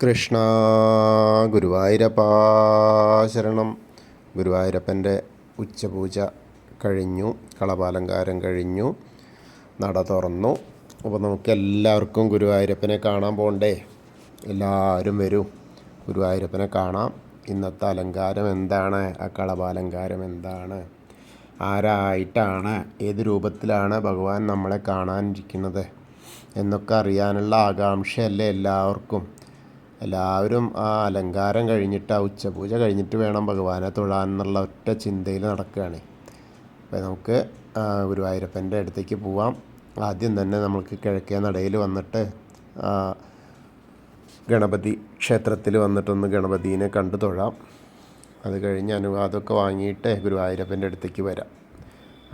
കൃഷ്ണ ഗുരുവായൂരപ്പാ ശരണം. ഗുരുവായൂരപ്പൻ്റെ ഉച്ചപൂജ കഴിഞ്ഞു, കളഭാലങ്കാരം കഴിഞ്ഞു, നട തുറന്നു. അപ്പോൾ നമുക്ക് എല്ലാവർക്കും ഗുരുവായൂരപ്പനെ കാണാൻ പോകണ്ടേ? എല്ലാവരും വരും, ഗുരുവായൂരപ്പനെ കാണാം. ഇന്നത്തെ അലങ്കാരം എന്താണ്, ആ കളഭാലങ്കാരം എന്താണ്, ആരായിട്ടാണ്, ഏത് രൂപത്തിലാണ് ഭഗവാൻ നമ്മളെ കാണാനിരിക്കുന്നത് എന്നൊക്കെ അറിയാനുള്ള ആകാംക്ഷയല്ലേ എല്ലാവർക്കും. എല്ലാവരും ആ അലങ്കാരം കഴിഞ്ഞിട്ട്, ആ ഉച്ചപൂജ കഴിഞ്ഞിട്ട് വേണം ഭഗവാനെ തൊഴാൻ എന്നുള്ള ഒറ്റ ചിന്തയിൽ നടക്കുകയാണ്. അപ്പോൾ നമുക്ക് ഗുരുവായൂരപ്പൻ്റെ അടുത്തേക്ക് പോവാം. ആദ്യം തന്നെ നമുക്ക് കിഴക്കേ നടയിൽ വന്നിട്ട് ഗണപതി ക്ഷേത്രത്തിൽ വന്നിട്ടൊന്ന് ഗണപതിനെ കണ്ടു തൊഴാം. അത് കഴിഞ്ഞ് അനുവാദമൊക്കെ വാങ്ങിയിട്ട് ഗുരുവായൂരപ്പൻ്റെ അടുത്തേക്ക് വരാം.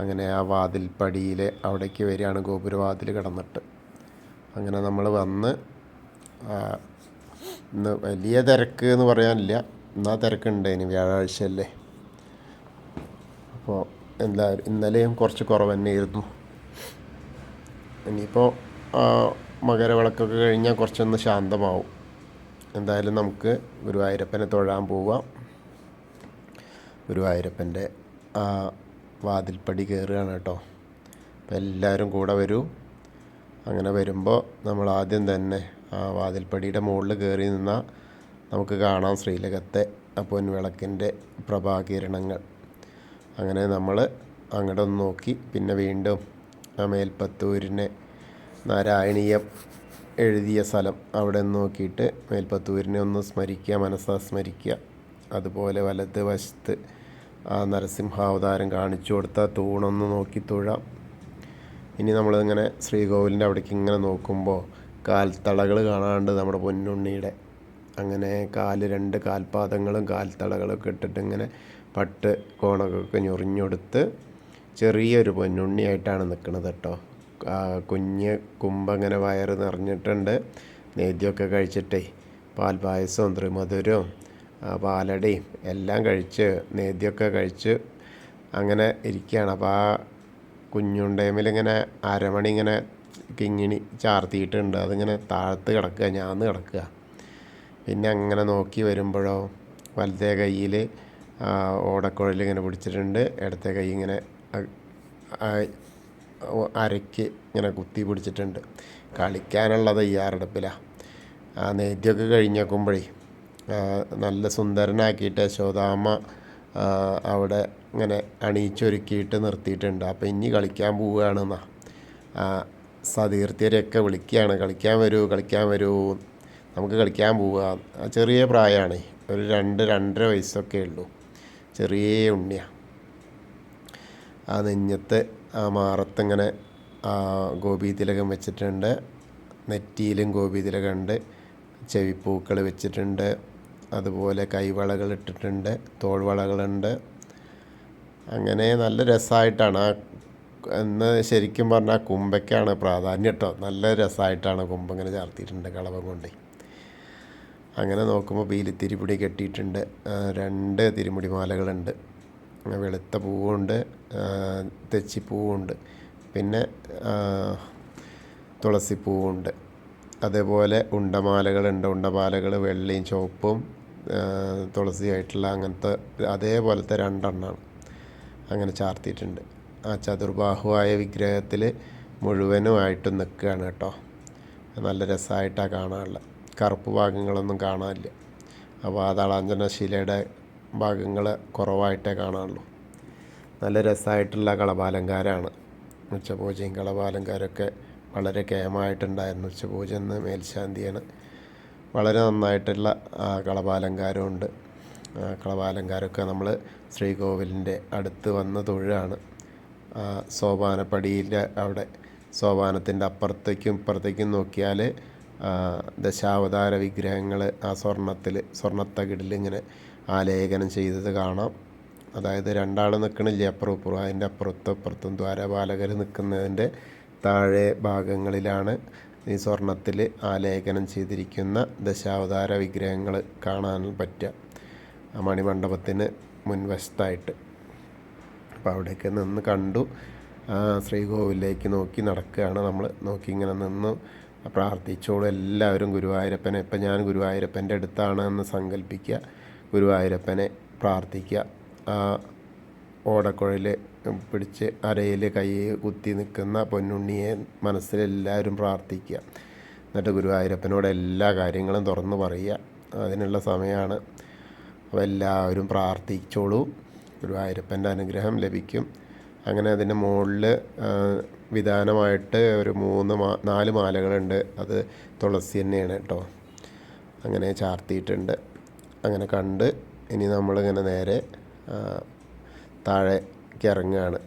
അങ്ങനെ ആ വാതിൽപ്പടിയിൽ അവിടേക്ക് വരികയാണ്, ഗോപുരവാതിൽ കടന്നിട്ട്. അങ്ങനെ നമ്മൾ വന്ന്, ഇന്ന് വലിയ തിരക്ക് എന്ന് പറയാനില്ല, എന്നാൽ തിരക്കുണ്ട്. ഇനി വ്യാഴാഴ്ചയല്ലേ, അപ്പോൾ എല്ലാവരും ഇന്നലെയും കുറച്ച് കുറവ് തന്നെയായിരുന്നു. ഇനിയിപ്പോൾ മകരവിളക്കൊക്കെ കഴിഞ്ഞാൽ കുറച്ചൊന്ന് ശാന്തമാവും. എന്തായാലും നമുക്ക് ഗുരുവായൂരപ്പനെ തൊഴാൻ പോവാം. ഗുരുവായൂരപ്പൻ്റെ വാതിൽപ്പടി കയറുകയാണ് കേട്ടോ. അപ്പോൾ എല്ലാവരും കൂടെ വരൂ. അങ്ങനെ വരുമ്പോൾ നമ്മൾ ആദ്യം തന്നെ ആ വാതിൽപ്പടിയുടെ മുകളിൽ കയറി നിന്നാൽ നമുക്ക് കാണാം ശ്രീലകത്തെ പൊൻവിളക്കിൻ്റെ പ്രഭാകിരണങ്ങൾ. അങ്ങനെ നമ്മൾ അങ്ങോട്ട് ഒന്ന് നോക്കി, പിന്നെ വീണ്ടും ആ മേൽപ്പത്തൂരിനെ നാരായണീയം എഴുതിയ സ്ഥലം അവിടെ നോക്കിയിട്ട് മേൽപ്പത്തൂരിനെ ഒന്ന് സ്മരിക്കുക, മനസ്സാ സ്മരിക്കുക. അതുപോലെ വലത് വശത്ത് ആ നരസിംഹാവതാരം കാണിച്ചു കൊടുത്ത തൂണൊന്ന് നോക്കി തൊഴാം. ഇനി നമ്മളിങ്ങനെ ശ്രീകോവിലിൻ്റെ അവിടേക്ക് ഇങ്ങനെ നോക്കുമ്പോൾ കാൽത്തളകൾ കാണാണ്ട് നമ്മുടെ പൊന്നുണ്ണിയുടെ. അങ്ങനെ രണ്ട് കാൽപാദങ്ങളും കാൽത്തളകളൊക്കെ ഇട്ടിട്ട് ഇങ്ങനെ പട്ട് കോണകൊക്കെ ഞൊറിഞ്ഞെടുത്ത് ചെറിയൊരു പൊന്നുണ്ണിയായിട്ടാണ് നിൽക്കുന്നത് കേട്ടോ. കുഞ്ഞ് കുമ്പങ്ങനെ വയറ് നിറഞ്ഞിട്ടുണ്ട്. നേദ്യമൊക്കെ കഴിച്ചിട്ടേ പാൽപ്പായസവും ത്രിമധുരവും പാലടയും എല്ലാം കഴിച്ച് നേദ്യമൊക്കെ കഴിച്ച് അങ്ങനെ ഇരിക്കുകയാണ്. അപ്പോൾ ആ കുഞ്ഞുണ്ടേമിലിങ്ങനെ അരമണി ഇങ്ങനെ കിങ്ങിണി ചാർത്തിയിട്ടുണ്ട്. അതിങ്ങനെ താഴത്ത് കിടക്കുക, ഞാന്ന് കിടക്കുക. പിന്നെ അങ്ങനെ നോക്കി വരുമ്പോഴോ വലത്തെ കയ്യിൽ ഓടക്കുഴലിങ്ങനെ പിടിച്ചിട്ടുണ്ട്, ഇടത്തെ കൈ ഇങ്ങനെ അരയ്ക്ക് ഇങ്ങനെ കുത്തി പിടിച്ചിട്ടുണ്ട്. കളിക്കാനുള്ള തയ്യാറെടുപ്പിലാണ്. ആ നേദ്യമൊക്കെ കഴിഞ്ഞേക്കുമ്പോഴേ നല്ല സുന്ദരനാക്കിയിട്ട് യശോദാമ്മ അവിടെ ഇങ്ങനെ അണിയിച്ചൊരുക്കിയിട്ട് നിർത്തിയിട്ടുണ്ട്. അപ്പോൾ ഇനി കളിക്കാൻ പോവുകയാണെന്നാ സതീർത്ഥ്യരെയൊക്കെ വിളിക്കുകയാണ്, കളിക്കാൻ വരൂ, കളിക്കാൻ വരൂ, നമുക്ക് കളിക്കാൻ പോവുക. ചെറിയ പ്രായമാണ്, ഒരു 2-2.5 വയസ്സൊക്കെ ഉള്ളൂ, ചെറിയ ഉണ്ണിയാണ്. ആ നെഞ്ഞത്ത് ആ മാറത്തിങ്ങനെ ഗോപീതിലകം വെച്ചിട്ടുണ്ട്, നെറ്റിയിലും ഗോപീതിലകം ഉണ്ട്, ചെവിപ്പൂക്കൾ വെച്ചിട്ടുണ്ട്, അതുപോലെ കൈവളകൾ ഇട്ടിട്ടുണ്ട്, തോൾവളകളുണ്ട്. അങ്ങനെ നല്ല രസമായിട്ടാണ് എന്ന് ശരിക്കും പറഞ്ഞാൽ കുമ്പയ്ക്കാണ് പ്രാധാന്യം കേട്ടോ. നല്ല രസമായിട്ടാണ് കുമ്പങ്ങനെ ചാർത്തിയിട്ടുണ്ട് കളവം കൊണ്ട്. അങ്ങനെ നോക്കുമ്പോൾ പീലിത്തിരിമുടി കെട്ടിയിട്ടുണ്ട്, 2 തിരുമുടിമാലകളുണ്ട്. വെളുത്ത പൂവുണ്ട്, തെച്ചിപ്പൂവുണ്ട്, പിന്നെ തുളസിപ്പൂവുണ്ട്. അതേപോലെ ഉണ്ടമാലകളുണ്ട്. ഉണ്ടമാലകൾ വെള്ളയും ചുവപ്പും തുളസിയായിട്ടുള്ള അങ്ങനത്തെ അതേപോലത്തെ 2 എണ്ണമാണ് അങ്ങനെ ചാർത്തിയിട്ടുണ്ട്. ആ ചതുർബാഹുവായ വിഗ്രഹത്തിൽ മുഴുവനുമായിട്ടും നിൽക്കുകയാണ് കേട്ടോ. നല്ല രസമായിട്ടാണ് കാണാനുള്ളത്. കറുപ്പ് ഭാഗങ്ങളൊന്നും കാണാനില്ല. ആ പാതാളാഞ്ജന ശിലയുടെ ഭാഗങ്ങൾ കുറവായിട്ടേ കാണാനുള്ളൂ. നല്ല രസമായിട്ടുള്ള കളഭാലങ്കാരമാണ്. ഉച്ചപൂജയും കളഭാലങ്കാരമൊക്കെ വളരെ കേമമായിട്ടുണ്ടായിരുന്നു. ഉച്ചപൂജ എന്ന് മേൽശാന്തിയാണ്. വളരെ നന്നായിട്ടുള്ള കളഭാലങ്കാരമുണ്ട്. കളഭാലങ്കാരമൊക്കെ നമ്മൾ ശ്രീകോവിലിൻ്റെ അടുത്ത് വന്ന് തൊഴുകയാണ്. സോപാനപ്പടിയിലെ അവിടെ സോപാനത്തിൻ്റെ അപ്പുറത്തേക്കും ഇപ്പുറത്തേക്കും നോക്കിയാൽ ദശാവതാര വിഗ്രഹങ്ങൾ ആ സ്വർണ്ണത്തകിടിൽ ഇങ്ങനെ ആലേഖനം ചെയ്തത് കാണാം. അതായത് 2 ആൾ നിൽക്കണില്ലേ അപ്പുറം ഇപ്പുറം, അതിൻ്റെ അപ്പുറത്തും ദ്വാരപാലകർ നിൽക്കുന്നതിൻ്റെ താഴെ ഭാഗങ്ങളിലാണ് ഈ സ്വർണ്ണത്തിൽ ആലേഖനം ചെയ്തിരിക്കുന്ന ദശാവതാര വിഗ്രഹങ്ങൾ കാണാൻ പറ്റുക, ആ മണിമണ്ഡപത്തിന് മുൻവശത്തായിട്ട്. അപ്പോൾ അവിടേക്ക് നിന്ന് കണ്ടു. ശ്രീകോവിലേക്ക് നോക്കി നടക്കുകയാണ് നമ്മൾ. നോക്കി ഇങ്ങനെ നിന്ന് പ്രാർത്ഥിച്ചോളൂ എല്ലാവരും ഗുരുവായൂരപ്പനെ. ഇപ്പം ഞാൻ ഗുരുവായൂരപ്പൻ്റെ അടുത്താണ് എന്ന് സങ്കല്പിക്കുക. ഗുരുവായൂരപ്പനെ പ്രാർത്ഥിക്കുക. ആ ഓടക്കുഴൽ പിടിച്ച് അരയിൽ കൈ കുത്തി നിൽക്കുന്ന പൊന്നുണ്ണിയെ മനസ്സിലെല്ലാവരും പ്രാർത്ഥിക്കുക. എന്നിട്ട് ഗുരുവായൂരപ്പനോട് എല്ലാ കാര്യങ്ങളും തുറന്ന് പറയുക. അതിനുള്ള സമയമാണ്. അപ്പോൾ എല്ലാവരും പ്രാർത്ഥിച്ചോളൂ, ഗുരുവായൂരപ്പൻ്റെ അനുഗ്രഹം ലഭിക്കും. അങ്ങനെ അതിൻ്റെ മുകളിൽ വിധാനമായിട്ട് ഒരു 4 മാലകളുണ്ട്. അത് തുളസി തന്നെയാണ് കേട്ടോ. അങ്ങനെ ചാർത്തിയിട്ടുണ്ട്. അങ്ങനെ കണ്ട് ഇനി നമ്മളിങ്ങനെ നേരെ താഴേക്ക് ഇറങ്ങുകയാണ്.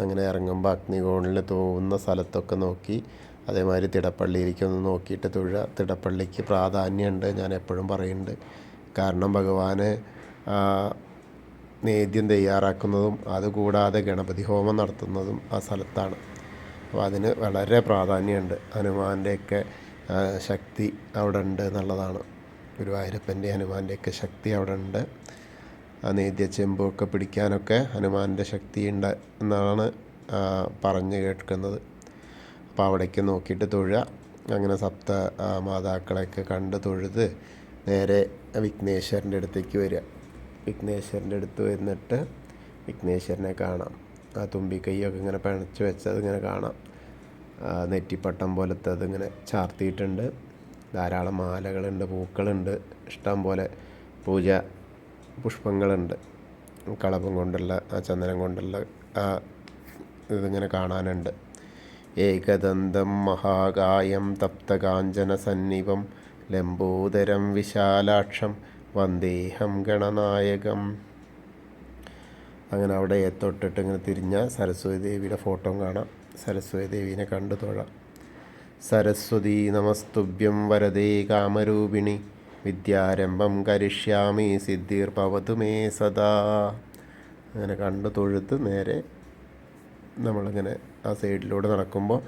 അങ്ങനെ ഇറങ്ങുമ്പോൾ അഗ്നികോണിൽ തോന്നുന്ന സ്ഥലത്തൊക്കെ നോക്കി, അതേമാതിരി തിടപ്പള്ളിയിലേക്കൊന്ന് നോക്കിയിട്ട് തൊഴുക. തിടപ്പള്ളിക്ക് പ്രാധാന്യമുണ്ട്, ഞാൻ എപ്പോഴും പറയുന്നുണ്ട്. കാരണം ഭഗവാന് നേദ്യം തയ്യാറാക്കുന്നതും അതുകൂടാതെ ഗണപതി ഹോമം നടത്തുന്നതും ആ സ്ഥലത്താണ്. അപ്പോൾ അതിന് വളരെ പ്രാധാന്യമുണ്ട്. ഹനുമാൻ്റെയൊക്കെ ശക്തി അവിടെ ഉണ്ട് എന്നുള്ളതാണ്. ഗുരുവായൂരപ്പൻ്റെ ഹനുമാൻ്റെയൊക്കെ ശക്തി അവിടെ ഉണ്ട്. ആ നേദ്യച്ചെമ്പൊക്കെ പിടിക്കാനൊക്കെ ഹനുമാൻ്റെ ശക്തി ഉണ്ട് എന്നാണ് പറഞ്ഞു കേൾക്കുന്നത്. അപ്പോൾ അവിടേക്ക് നോക്കിയിട്ട് തൊഴുക. അങ്ങനെ സപ്ത മാതാക്കളെയൊക്കെ കണ്ട് തൊഴുത് നേരെ വിഘ്നേശ്വരൻ്റെ അടുത്തേക്ക് വരിക. വിഘ്നേശ്വരൻ്റെ അടുത്ത് വന്നിട്ട് വിഘ്നേശ്വരനെ കാണാം. ആ തുമ്പിക്കൈയൊക്കെ ഇങ്ങനെ പിണച്ച് വെച്ചത് ഇങ്ങനെ കാണാം. നെറ്റിപ്പട്ടം പോലത്തെ അതിങ്ങനെ ചാർത്തിയിട്ടുണ്ട്. ധാരാളം മാലകളുണ്ട്, പൂക്കളുണ്ട്, ഇഷ്ടം പോലെ പൂജ പുഷ്പങ്ങളുണ്ട്. കളഭം കൊണ്ടുള്ള ചന്ദനം കൊണ്ടുള്ള ഇതിങ്ങനെ കാണാനുണ്ട്. ഏകദന്തം മഹാകായം തപ്തകാഞ്ചന സന്നിപം ലംബോദരം വിശാലാക്ഷം വന്ദേഹം ഗണനായകം. അങ്ങനെ അവിടെ തൊട്ടിട്ട് ഇങ്ങനെ തിരിഞ്ഞ സരസ്വതി ദേവിയുടെ ഫോട്ടോ കാണാം. സരസ്വതി ദേവീനെ കണ്ടു തൊഴാം. സരസ്വതി നമസ്തുഭ്യം വരദേ കാമരൂപിണി വിദ്യാരംഭം കരിഷ്യാമി സിദ്ധിർഭവതു മേ സദാ. അങ്ങനെ കണ്ടു തൊഴുത്ത് നേരെ നമ്മളിങ്ങനെ ആ സൈഡിലൂടെ നടക്കുമ്പോൾ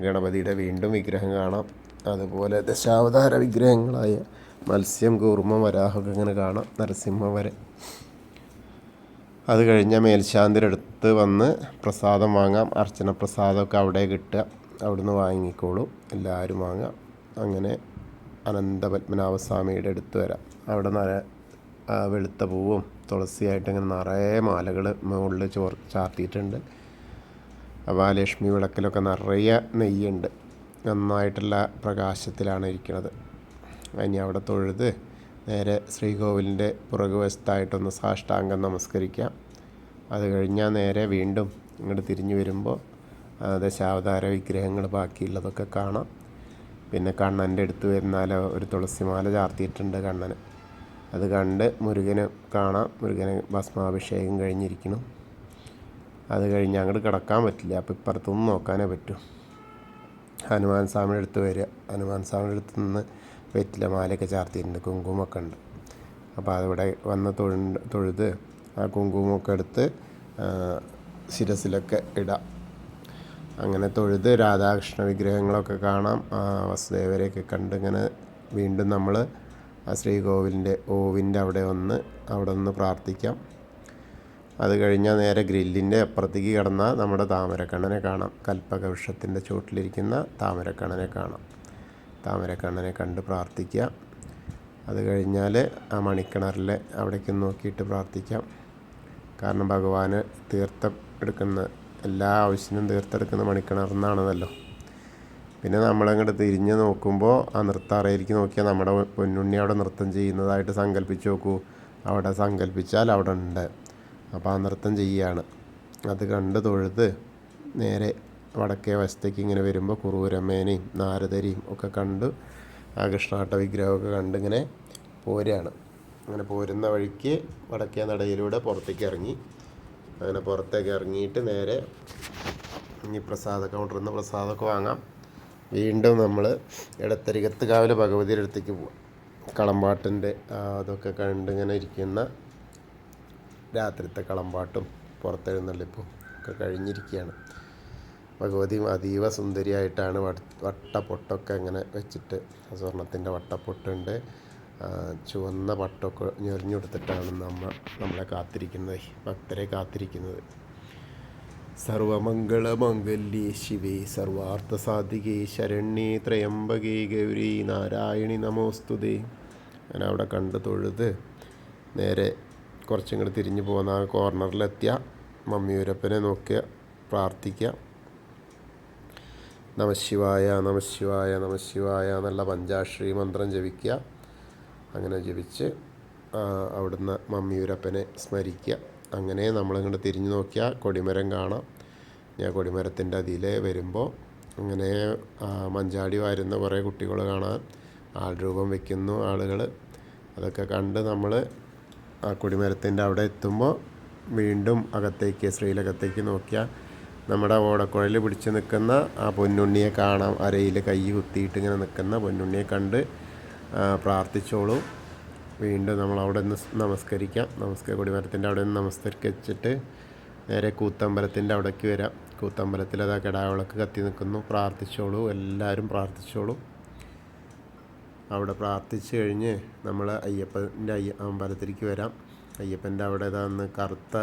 ഗണപതിയുടെ വീണ്ടും വിഗ്രഹം കാണാം. അതുപോലെ ദശാവതാര വിഗ്രഹങ്ങളായ മത്സ്യം, കൂർമ്മ, വരാഹമൊക്കെ ഇങ്ങനെ കാണാം, നരസിംഹം വരെ. അത് കഴിഞ്ഞാൽ മേൽശാന്തിയുടെ അടുത്ത് വന്ന് പ്രസാദം വാങ്ങാം. അർച്ചന പ്രസാദമൊക്കെ അവിടെ കിട്ടുക, അവിടുന്ന് വാങ്ങിക്കോളൂ, എല്ലാവരും വാങ്ങാം. അങ്ങനെ അനന്തപത്മനാഭസ്വാമിയുടെ അടുത്ത് വരാം. അവിടെ വെളുത്ത പൂവും തുളസിയായിട്ട് ഇങ്ങനെ നിറയെ മാലകൾ മുകളിൽ ചാർത്തിയിട്ടുണ്ട്. അപ്പോൾ ആ ലക്ഷ്മി വിളക്കിലൊക്കെ നിറയെ നെയ്യുണ്ട്. നന്നായിട്ടുള്ള പ്രകാശത്തിലാണ് ഇരിക്കുന്നത്. ഇനി അവിടെ തൊഴുത് നേരെ ശ്രീകോവിലിൻ്റെ പുറകുവശത്തായിട്ടൊന്ന് സാഷ്ടാംഗം നമസ്കരിക്കാം. അത് കഴിഞ്ഞാൽ നേരെ വീണ്ടും ഇങ്ങോട്ട് തിരിഞ്ഞു വരുമ്പോൾ ദശാവതാര വിഗ്രഹങ്ങൾ ബാക്കിയുള്ളതൊക്കെ കാണാം. പിന്നെ കണ്ണൻ്റെ അടുത്ത് വരുന്നാൽ ഒരു തുളസിമാല ചാർത്തിയിട്ടുണ്ട് കണ്ണന്. അത് കണ്ട് മുരുകന് കാണാം. മുരുകന് ഭസ്മാഭിഷേകം കഴിഞ്ഞിരിക്കണം. അത് കഴിഞ്ഞ് അങ്ങോട്ട് കിടക്കാൻ പറ്റില്ല. അപ്പോൾ ഇപ്പുറത്തൊന്നും നോക്കാനേ പറ്റൂ. ഹനുമാൻ സ്വാമിയുടെ അടുത്ത് വരിക. ഹനുമാൻ സ്വാമിയുടെ അടുത്ത് നിന്ന് വെറ്റില മാലയൊക്കെ ചാർത്തിയിട്ടുണ്ട്, കുങ്കുമൊക്കെ ഉണ്ട്. അപ്പോൾ അതിവിടെ വന്ന് തൊഴുത് ആ കുങ്കുമൊക്കെ എടുത്ത് ശിരസിലൊക്കെ ഇടാം. അങ്ങനെ തൊഴുത് രാധാകൃഷ്ണ വിഗ്രഹങ്ങളൊക്കെ കാണാം. വസുദേവരെയൊക്കെ കണ്ട് ഇങ്ങനെ വീണ്ടും നമ്മൾ ആ ശ്രീകോവിലിൻ്റെ ഓവിൻ്റെ അവിടെ ഒന്ന് പ്രാർത്ഥിക്കാം. അത് കഴിഞ്ഞാൽ നേരെ ഗ്രില്ലിൻ്റെ അപ്പുറത്തേക്ക് കിടന്നാൽ നമ്മുടെ താമരക്കണ്ണനെ കാണാം. കൽപ്പകവൃക്ഷത്തിൻ്റെ ചുവട്ടിലിരിക്കുന്ന താമരക്കണ്ണനെ കാണാം. താമരക്കണ്ണനെ കണ്ട് പ്രാർത്ഥിക്കുക. അത് കഴിഞ്ഞാൽ ആ മണിക്കിണറിൽ അവിടേക്ക് നോക്കിയിട്ട് പ്രാർത്ഥിക്കാം. കാരണം ഭഗവാന് തീർത്ഥം എടുക്കുന്ന എല്ലാ ആവശ്യത്തിനും തീർത്തെടുക്കുന്ന മണിക്കിണറിന്നാണല്ലോ. പിന്നെ നമ്മളങ്ങോട്ട് തിരിഞ്ഞ് നോക്കുമ്പോൾ ആ നൃത്താറയിലേക്ക് നോക്കിയാൽ നമ്മുടെ പൊന്നുണ്ണി അവിടെ നൃത്തം ചെയ്യുന്നതായിട്ട് സങ്കല്പിച്ച് നോക്കൂ. അവിടെ സങ്കല്പിച്ചാൽ അവിടെ ഉണ്ട്. അപ്പോൾ ആ നൃത്തം ചെയ്യുകയാണ്. അത് കണ്ട് തൊഴുത് നേരെ വടക്കേ വശത്തേക്ക് ഇങ്ങനെ വരുമ്പോൾ കുറൂരമ്മേനെയും നാരദരെയും ഒക്കെ കണ്ട് ആ കൃഷ്ണാട്ട വിഗ്രഹമൊക്കെ കണ്ട് ഇങ്ങനെ പോരുകയാണ്. അങ്ങനെ പോരുന്ന വഴിക്ക് വടക്കേ നടയിലൂടെ പുറത്തേക്ക് ഇറങ്ങി. അങ്ങനെ പുറത്തേക്ക് ഇറങ്ങിയിട്ട് നേരെ ഇനി പ്രസാദ കൗണ്ടറിൽ നിന്ന് പ്രസാദമൊക്കെ വാങ്ങാം. വീണ്ടും നമ്മൾ ഇടത്തരികത്ത് കാവിലെ ഭഗവതിയുടെ അടുത്തേക്ക് പോവാം. കളമ്പാട്ടിൻ്റെ അതൊക്കെ കണ്ടിങ്ങനെ ഇരിക്കുന്ന രാത്രിത്തെ കളമ്പാട്ടും പുറത്തെഴുന്നള്ളിപ്പും ഒക്കെ കഴിഞ്ഞിരിക്കുകയാണ്. ഭഗവതിയും അതീവ സുന്ദരിയായിട്ടാണ് വട്ടപ്പൊട്ടൊക്കെ ഇങ്ങനെ വെച്ചിട്ട്, സ്വർണത്തിൻ്റെ വട്ടപ്പൊട്ടുണ്ട്. ചുവന്ന പട്ടൊക്കെ ഞെറിഞ്ഞെടുത്തിട്ടാണ് നമ്മളെ കാത്തിരിക്കുന്നത്, ഭക്തരെ കാത്തിരിക്കുന്നത്. സർവമംഗളമംഗല്യേ ശിവേ സർവാർത്ഥസാധികേ ശരണ്യേ ത്രയംബകേ ഗൗരി നാരായണി നമോസ്തുതേ. ഞാൻ അവിടെ കണ്ട് തൊഴുത് നേരെ കുറച്ചിങ്ങോട്ട് തിരിഞ്ഞു പോകുന്ന ആ കോർണറിലെത്തിയ മമ്മിയൂരപ്പനെ നോക്കിയ പ്രാർത്ഥിക്കുക. നമശിവായ നമശിവായ നമശിവായ എന്നുള്ള പഞ്ചാക്ഷരി മന്ത്രം ജപിക്കുക. അങ്ങനെ ജപിച്ച് അവിടുന്ന് മമ്മിയൂരപ്പനെ സ്മരിക്കുക. അങ്ങനെ നമ്മളിങ്ങോട്ട് തിരിഞ്ഞു നോക്കിയാൽ കൊടിമരം കാണാം. ഞാൻ കൊടിമരത്തിൻ്റെ അതിലെ വരുമ്പോൾ അങ്ങനെ മഞ്ചാടി വാരുന്ന കുറേ കുട്ടികൾ കാണാൻ ആൾരൂപം വയ്ക്കുന്നു ആളുകൾ. അതൊക്കെ കണ്ട് നമ്മൾ ആ കൊടിമരത്തിൻ്റെ അവിടെ എത്തുമ്പോൾ വീണ്ടും അകത്തേക്ക് ശ്രീലകത്തേക്ക് നോക്കിയാൽ നമ്മുടെ ഓടക്കുഴൽ പിടിച്ച് നിൽക്കുന്ന ആ പൊന്നുണ്ണിയെ കാണാം. അരയിൽ കൈ കുത്തിയിട്ട് ഇങ്ങനെ നിൽക്കുന്ന പൊന്നുണ്ണിയെ കണ്ട് പ്രാർത്ഥിച്ചോളൂ. വീണ്ടും നമ്മൾ അവിടെ നിന്ന് നമസ്കരിക്കാം. കൊടിമരത്തിൻ്റെ അവിടെ നിന്ന് നമസ്കരിച്ചിട്ട് നേരെ കൂത്തമ്പലത്തിൻ്റെ അവിടേക്ക് വരാം. കൂത്തമ്പലത്തിൽ അതാ കിടാവിളക്ക് കത്തി നിൽക്കുന്നു. പ്രാർത്ഥിച്ചോളൂ, എല്ലാവരും പ്രാർത്ഥിച്ചോളൂ. അവിടെ പ്രാർത്ഥിച്ച് കഴിഞ്ഞ് നമ്മൾ അയ്യപ്പൻ്റെ അമ്പലത്തിലേക്ക് വരാം. അയ്യപ്പൻ്റെ അവിടെ ഇതാന്ന് കറുത്ത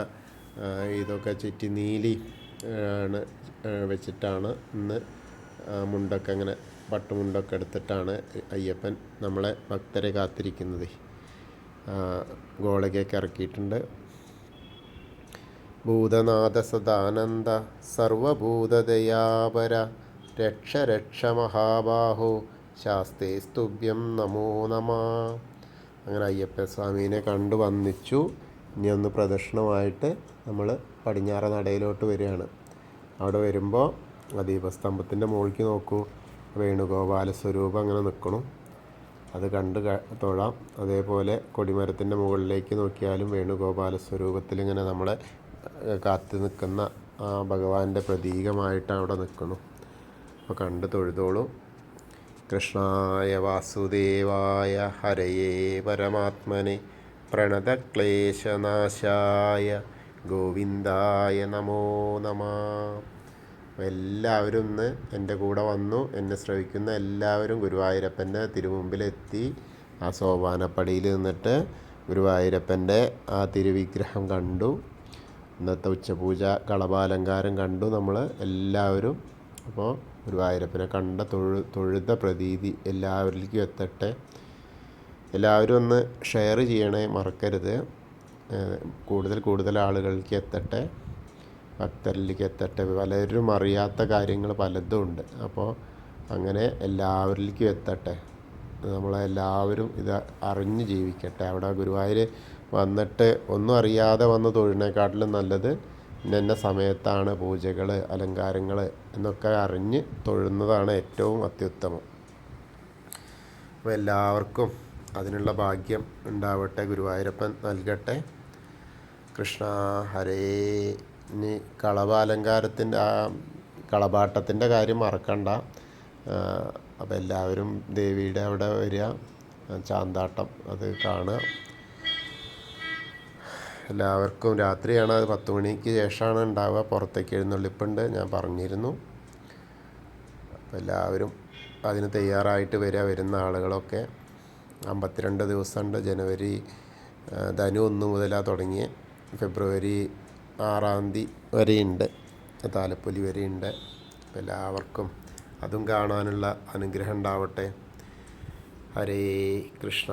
ഇതൊക്കെ ചുറ്റി നീലി ആണ് വെച്ചിട്ടാണ് ഇന്ന് മുണ്ടൊക്കെ അങ്ങനെ പട്ടുമുണ്ടൊക്കെ എടുത്തിട്ടാണ് അയ്യപ്പൻ നമ്മളെ ഭക്തരെ കാത്തിരിക്കുന്നത്. ഗോളകയൊക്കെ ഇറക്കിയിട്ടുണ്ട്. ഭൂതനാഥ സദാനന്ദ സർവഭൂതദയാപര രക്ഷ രക്ഷ മഹാബാഹോ ശാസ്തേ സ്തുഭ്യം നമോ നമ. അങ്ങനെ അയ്യപ്പ സ്വാമീനെ കണ്ടു വന്നിച്ചു. ഇനി ഒന്ന് പ്രദക്ഷിണമായിട്ട് നമ്മൾ പടിഞ്ഞാറ നടയിലോട്ട് വരികയാണ്. അവിടെ വരുമ്പോൾ ദീപസ്തംഭത്തിൻ്റെ മുകളിലേക്ക് നോക്കൂ, വേണുഗോപാല സ്വരൂപം അങ്ങനെ നിൽക്കണം. അത് കണ്ട് തൊഴാം. അതേപോലെ കൊടിമരത്തിൻ്റെ മുകളിലേക്ക് നോക്കിയാലും വേണുഗോപാല സ്വരൂപത്തിൽ ഇങ്ങനെ നമ്മളെ കാത്തു നിൽക്കുന്ന ആ ഭഗവാന്റെ പ്രതീകമായിട്ട് അവിടെ നിൽക്കുന്നു. അപ്പോൾ കണ്ട് തൊഴുതോളൂ. കൃഷ്ണായ വാസുദേവായ ഹരയേ പരമാത്മനെ പ്രണതക്ലേശനാശായ ഗോവിന്ദായ നമോ നമ. എല്ലാവരും ഇന്ന് എൻ്റെ കൂടെ വന്നു. എന്നെ ശ്രവിക്കുന്ന എല്ലാവരും ഗുരുവായൂരപ്പൻ്റെ തിരുമുമ്പിലെത്തി ആ സോപാനപ്പടിയിൽ നിന്നിട്ട് ഗുരുവായൂരപ്പൻ്റെ ആ തിരുവിഗ്രഹം കണ്ടു. ഇന്നത്തെ ഉച്ചപൂജ കളഭാലങ്കാരം കണ്ടു നമ്മൾ എല്ലാവരും. അപ്പോൾ ഗുരുവായൂരപ്പനെ കണ്ട തൊഴുത പ്രതീതി എല്ലാവരിലേക്കും എത്തട്ടെ. എല്ലാവരും ഒന്ന് ഷെയർ ചെയ്യണേ, മറക്കരുത്. കൂടുതൽ ആളുകളിലേക്ക് എത്തട്ടെ, ഭക്തരിലേക്ക് എത്തട്ടെ. പലരും അറിയാത്ത കാര്യങ്ങൾ പലതും ഉണ്ട്. അപ്പോൾ അങ്ങനെ എല്ലാവരിലേക്കും എത്തട്ടെ. നമ്മളെല്ലാവരും ഇത് അറിഞ്ഞ് ജീവിക്കട്ടെ. അവിടെ ഗുരുവായൂർ വന്നിട്ട് ഒന്നും അറിയാതെ വന്ന് തൊഴുന്നേക്കാട്ടിലും നല്ലത് ഇന്ന സമയത്താണ് പൂജകൾ അലങ്കാരങ്ങൾ എന്നൊക്കെ അറിഞ്ഞ് തൊഴുന്നതാണ് ഏറ്റവും അത്യുത്തമം. അപ്പോൾ എല്ലാവർക്കും അതിനുള്ള ഭാഗ്യം ഉണ്ടാവട്ടെ, ഗുരുവായൂരപ്പൻ നൽകട്ടെ. കൃഷ്ണ ഹരേ. ഇനി കളഭാലങ്കാരത്തിൻ്റെ കളഭാട്ടത്തിൻ്റെ കാര്യം മറക്കണ്ട. അപ്പോൾ എല്ലാവരും ദേവിയുടെ അവിടെ വരിക, ചാന്താട്ടം അത് കാണുക. എല്ലാവർക്കും രാത്രിയാണ്, അത് 10 മണിക്ക് ശേഷമാണ് ഉണ്ടാവുക. പുറത്തേക്ക് എഴുന്നള്ളിപ്പുണ്ട്, ഞാൻ പറഞ്ഞിരുന്നു. അപ്പോൾ എല്ലാവരും അതിന് തയ്യാറായിട്ട് വരുന്ന ആളുകളൊക്കെ 52 ദിവസമുണ്ട്. ജനുവരി ധനു 1 മുതലാണ് തുടങ്ങിയ, ഫെബ്രുവരി 6 വരെയുണ്ട്, താലപ്പൊലി വരെയുണ്ട്. അപ്പോൾ എല്ലാവർക്കും അതും കാണാനുള്ള അനുഗ്രഹം ഉണ്ടാവട്ടെ. ഹരേ കൃഷ്ണ.